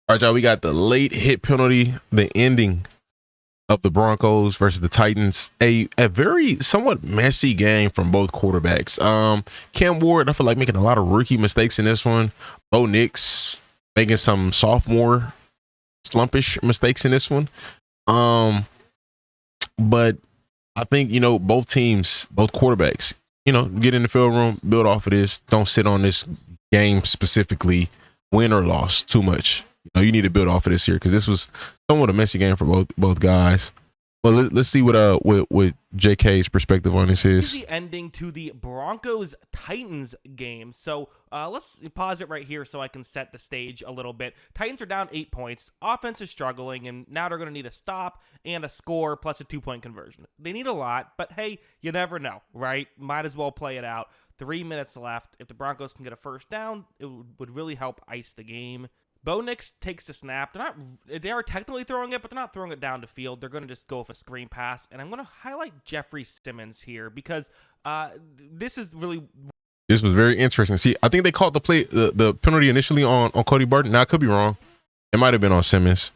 All right, y'all, we got the late hit penalty, the ending of the Broncos versus the Titans. A very somewhat messy game from both quarterbacks. Cam Ward, I feel like making a lot of rookie mistakes in this one. Bo Nix making some sophomore slumpish mistakes in this one. But I think, both teams, both quarterbacks, get in the field room, build off of this. Don't sit on this game specifically, win or loss too much. You need to build off of this here because this was somewhat a messy game for both guys. Well, let's see what JK's perspective on this is. The ending to the Broncos Titans game. So let's pause it right here so I can set the stage a little bit. Titans are down 8 points. Offense is struggling, and now they're going to need a stop and a score plus a 2-point conversion. They need a lot, but hey, you never know, right? Might as well play it out. 3 minutes left. If the Broncos can get a first down, it would really help ice the game. Bo Nix takes the snap. They are technically throwing it, but they're not throwing it down the field. They're going to just go with a screen pass. And I'm going to highlight Jeffrey Simmons here because this was very interesting. See, I think they called the penalty initially on Cody Barton. Now, I could be wrong. It might have been on Simmons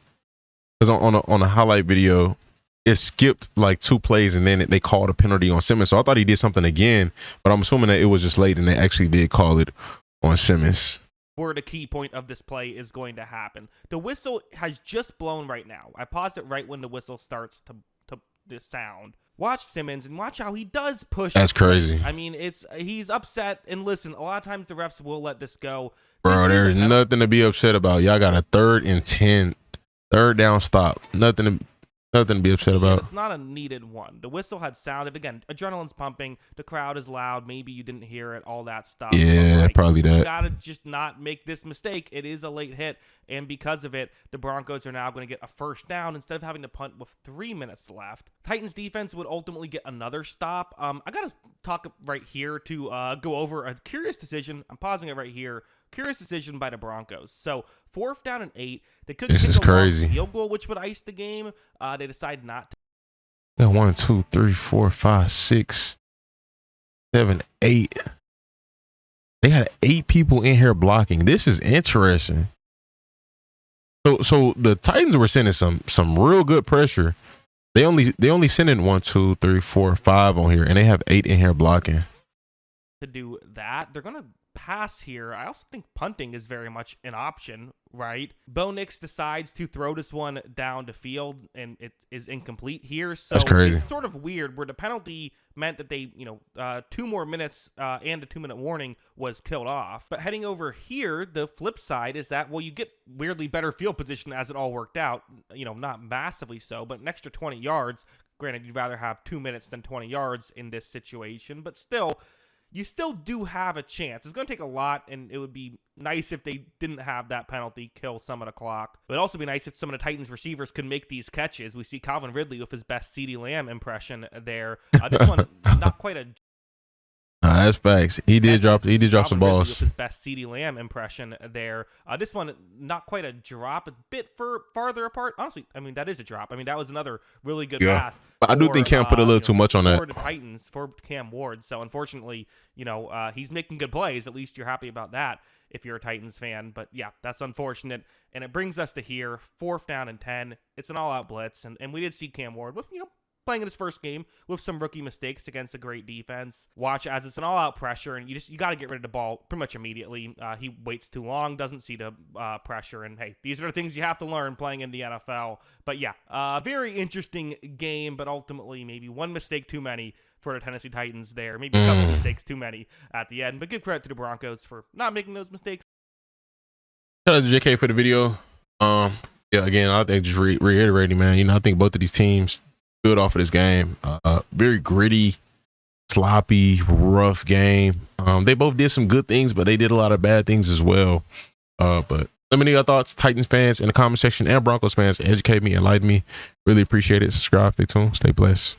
because on a highlight video, it skipped like 2 plays and then they called a penalty on Simmons. So I thought he did something again, but I'm assuming that it was just late and they actually did call it on Simmons. Where the key point of this play is going to happen. The whistle has just blown right now. I paused it right when the whistle starts to sound. Watch Simmons and watch how he does push. That's crazy. I mean, he's upset. And listen, a lot of times the refs will let this go. Bro, there's nothing to be upset about. Y'all got a 3rd and 10, third down stop. Nothing to be upset about. It's not a needed one. The whistle had sounded. Again, adrenaline's pumping. The crowd is loud. Maybe you didn't hear it, all that stuff. Yeah, probably that. You got to just not make this mistake. It is a late hit, and because of it, the Broncos are now going to get a first down instead of having to punt with 3 minutes left. Titans defense would ultimately get another stop. I got to talk right here to go over a curious decision. I'm pausing it right here. Curious decision by the Broncos. So 4th down and 8. They could kick a long field goal, which would ice the game. They decide not to. Yeah, 1, 2, 3, 4, 5, 6, 7, 8. They had 8 people in here blocking. This is interesting. So the Titans were sending some real good pressure. They only sent in 1, 2, 3, 4, 5 on here, and they have 8 in here blocking. To do that, they're gonna pass here. I also think punting is very much an option, right? Bo Nix decides to throw this one down the field, and it is incomplete here. So that's crazy. It's sort of weird where the penalty meant that they, 2 more minutes and a 2-minute warning was killed off. But heading over here, the flip side is that, well, you get weirdly better field position as it all worked out. Not massively so, but an extra 20 yards. Granted, you'd rather have 2 minutes than 20 yards in this situation, but still, you still do have a chance. It's going to take a lot, and it would be nice if they didn't have that penalty kill some of the clock. It would also be nice if some of the Titans receivers could make these catches. We see Calvin Ridley with his best CeeDee Lamb impression there. This one, not quite a... That's facts. He did drop some balls. With his best CeeDee Lamb impression there. This one, not quite a drop, a bit farther apart. Honestly, I mean, that is a drop. I mean, that was another really good pass. But I do think Cam put a little too much on that. For the Titans, for Cam Ward. So, unfortunately, he's making good plays. At least you're happy about that if you're a Titans fan. But, yeah, that's unfortunate. And it brings us to here, 4th down and 10. It's an all-out blitz. And we did see Cam Ward with, playing in his first game with some rookie mistakes against a great defense. Watch as it's an all-out pressure, and you got to get rid of the ball pretty much immediately. He waits too long, doesn't see the pressure, and hey, these are the things you have to learn playing in the NFL. But yeah, very interesting game, but ultimately maybe one mistake too many for the Tennessee Titans there. Maybe a couple mistakes too many at the end, but give credit to the Broncos for not making those mistakes. Shout out to JK for the video. Yeah, again, I think just reiterating, man, I think both of these teams build off of this game. Very gritty, sloppy, rough game. They both did some good things, but they did a lot of bad things as well. But let me know your thoughts, Titans fans, in the comment section, and Broncos fans. Educate me, enlighten me. Really appreciate it. Subscribe, stay tuned, stay blessed.